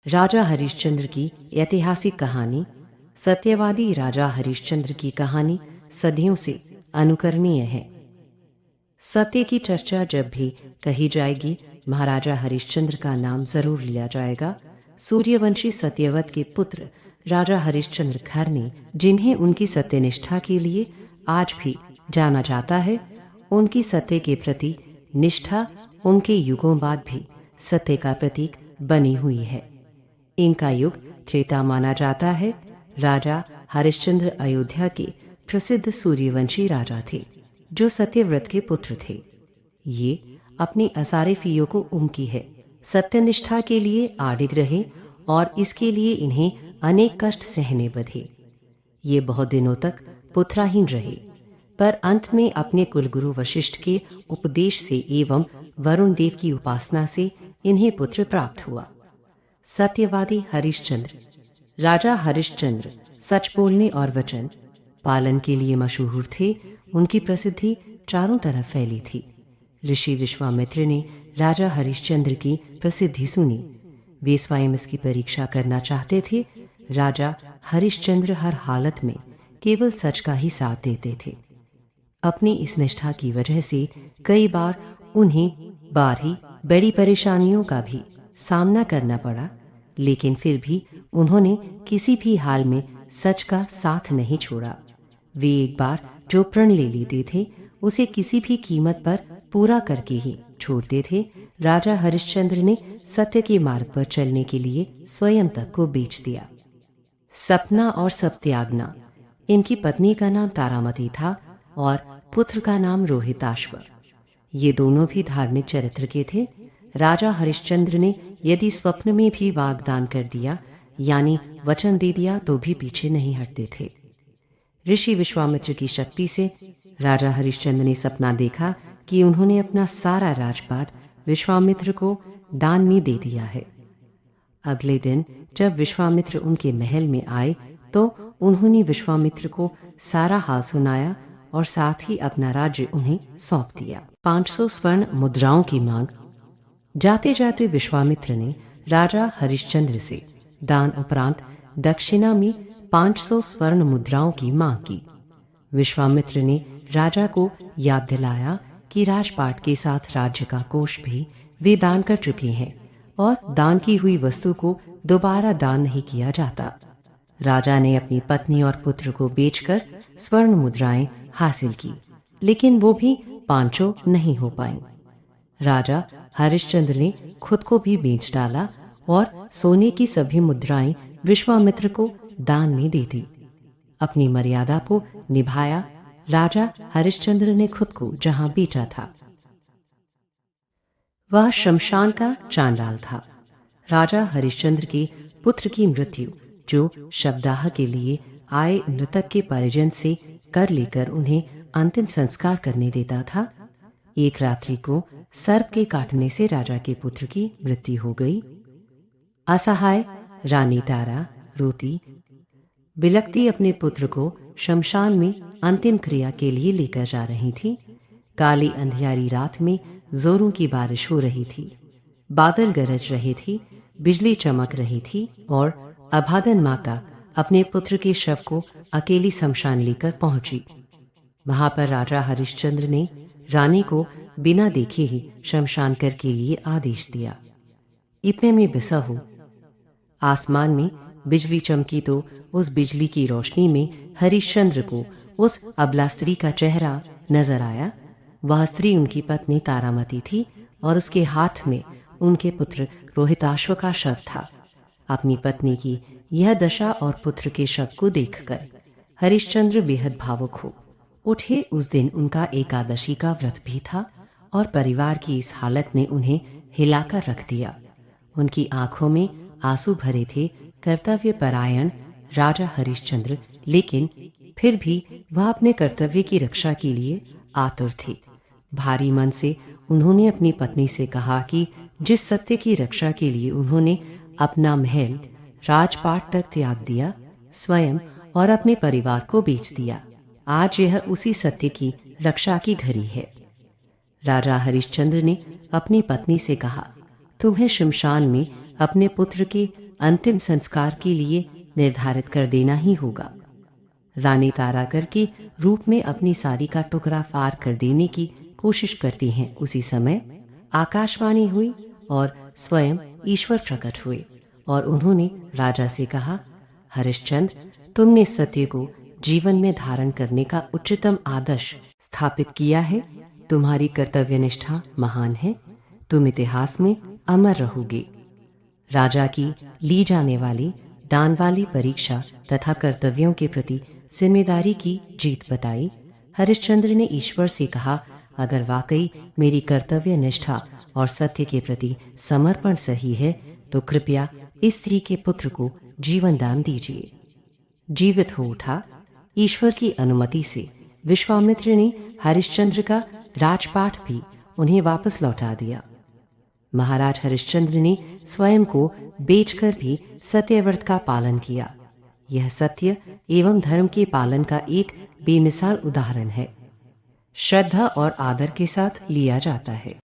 राजा हरिश्चंद्र की ऐतिहासिक कहानी। सत्यवादी राजा हरिश्चंद्र की कहानी सदियों से अनुकरणीय है। सत्य की चर्चा जब भी कही जाएगी, महाराजा हरिश्चंद्र का नाम जरूर लिया जाएगा। सूर्यवंशी सत्यवत के पुत्र राजा हरिश्चंद्र खरनी, जिन्हें उनकी सत्यनिष्ठा के लिए आज भी जाना जाता है, उनकी सत्य के प्रति निष्ठा उनके युगों बाद भी सत्य का प्रतीक बनी हुई है। इनका युग त्रेता माना जाता है। राजा हरिश्चंद्र अयोध्या के प्रसिद्ध सूर्यवंशी राजा थे, जो सत्यव्रत के पुत्र थे। ये अपनी असारिफियों को उमकी है सत्यनिष्ठा के लिए आडिग रहे और इसके लिए इन्हें अनेक कष्ट सहने बधे। ये बहुत दिनों तक पुत्रहीन रहे, पर अंत में अपने कुलगुरु वशिष्ठ के उपदेश से एवं वरुण देव की उपासना से इन्हें पुत्र प्राप्त हुआ। सत्यवादी हरिश्चंद्र। राजा हरिश्चंद्र सच बोलने और वचन पालन के लिए मशहूर थे। उनकी प्रसिद्धि चारों तरफ फैली थी। ऋषि विश्वामित्र ने राजा हरिश्चंद्र की प्रसिद्धि सुनी। वे स्वयं इसकी परीक्षा करना चाहते थे। राजा हरिश्चंद्र हर हालत में केवल सच का ही साथ देते थे। अपनी इस निष्ठा की वजह से कई बार उन्हें भारी बड़ी परेशानियों का भी सामना करना पड़ा, लेकिन फिर भी उन्होंने किसी भी हाल में सच का साथ नहीं छोड़ा। वे एक बार जो प्रण ले लेते थे, उसे किसी भी कीमत पर पूरा करके ही छोड़ते थे। राजा हरिश्चंद्र ने सत्य के मार्ग पर चलने के लिए स्वयं तक को बेच दिया। सपना और सत्याग्ना। इनकी पत्नी का नाम तारामती था और पुत्र का नाम रोहिताश्व। ये दोनों भी धार्मिक चरित्र के थे। राजा हरिश्चंद्र ने यदि स्वप्न में भी वाग्दान कर दिया, यानी वचन दे दिया, तो भी पीछे नहीं हटते थे। ऋषि विश्वामित्र की शक्ति से राजा हरिश्चंद्र ने सपना देखा कि उन्होंने अपना सारा राजपाट विश्वामित्र को दान में दे दिया है। अगले दिन जब विश्वामित्र उनके महल में आए, तो उन्होंने विश्वामित्र को सारा हाल सुनाया और साथ ही अपना राज्य उन्हें सौंप दिया। 500 स्वर्ण मुद्राओं की मांग। जाते जाते विश्वामित्र ने राजा हरिश्चंद्र से दान उपरांत दक्षिणा में 500 स्वर्ण मुद्राओं की मांग की। विश्वामित्र ने राजा को याद दिलाया कि राजपाट के साथ राज्य का कोष भी वे दान कर चुके हैं और दान की हुई वस्तु को दोबारा दान नहीं किया जाता। राजा ने अपनी पत्नी और पुत्र को बेचकर स्वर्ण मुद्राएं हासिल की, लेकिन वो भी 500 नहीं हो पाई। राजा हरिश्चंद्र ने खुद को भी बेच डाला और सोने की सभी मुद्राएं विश्वामित्र को दान में दे दी। अपनी मर्यादा को निभाया। राजा हरिश्चंद्र ने खुद को जहां बेचा था, वह शमशान का चांडाल था। राजा हरिश्चंद्र के पुत्र की मृत्यु, जो शवदाह के लिए आए मृतक के परिजन से कर लेकर उन्हें अंतिम संस्कार करने देता था, एक रात्रि को सर्प के काटने से राजा के पुत्र की मृत्यु हो गई। असहाय रानी तारा रोती बिलखती अपने पुत्र को शमशान में अंतिम क्रिया के लिए लेकर जा रही थी। काली अंधियारी रात में जोरों की बारिश हो रही थी। बादल गरज रहे थे, बिजली चमक रही थी और अभागन माता अपने पुत्र के शव को अकेली शमशान लेकर पहुंची। वहां पर राजा हरिश्चंद्र ने रानी को बिना देखे ही शमशान कर के लिए आदेश दिया। इतने में बिसहु आसमान में बिजली चमकी, तो उस बिजली की रोशनी में हरिश्चंद्र को उस अबला स्त्री का चेहरा नजर आया। वह स्त्री उनकी पत्नी तारामती थी और उसके हाथ में उनके पुत्र रोहिताश्व का शव था। अपनी पत्नी की यह दशा और पुत्र के शव को देखकर हरिश्चंद्र बेहद भावुक हो उठे। उस दिन उनका एकादशी का व्रत भी था और परिवार की इस हालत ने उन्हें हिलाकर रख दिया। उनकी आंखों में आंसू भरे थे। कर्तव्य परायण राजा हरिश्चंद्र, लेकिन फिर भी वह अपने कर्तव्य की रक्षा के लिए आतुर थे। भारी मन से उन्होंने अपनी पत्नी से कहा कि जिस सत्य की रक्षा के लिए उन्होंने अपना महल राजपाट तक त्याग दिया, स्वयं और अपने परिवार को बेच दिया, आज यह उसी सत्य की रक्षा की घड़ी है। राजा हरिश्चंद्र ने अपनी पत्नी से कहा, तुम्हें शमशान में अपने पुत्र के अंतिम संस्कार के लिए निर्धारित कर देना ही होगा। रानी ताराकर के रूप में अपनी साड़ी का टुकड़ा फाड़ कर देने की कोशिश करती हैं। उसी समय आकाशवाणी हुई और स्वयं ईश्वर प्रकट हुए और उन्होंने राजा से कहा, हरिश्चंद्र, तुमने सत्य को जीवन में धारण करने का उच्चतम आदर्श स्थापित किया है। तुम्हारी कर्तव्यनिष्ठा महान है। तुम इतिहास में अमर रहोगे। राजा की ली जाने वाली दान वाली परीक्षा तथा कर्तव्यों के प्रति जिम्मेदारी की जीत बताई। हरिश्चंद्र ने ईश्वर से कहा, अगर वाकई मेरी कर्तव्य निष्ठा और सत्य के प्रति समर्पण सही है तो कृपया इस स्त्री के पुत्र को जीवन दान दीजिए। जीवित हो उठा। ईश्वर की अनुमति से विश्वामित्र ने हरिश्चंद्र का राजपाट भी उन्हें वापस लौटा दिया। महाराज हरिश्चंद्र ने स्वयं को बेचकर भी सत्यव्रत का पालन किया। यह सत्य एवं धर्म के पालन का एक बेमिसाल उदाहरण है। श्रद्धा और आदर के साथ लिया जाता है।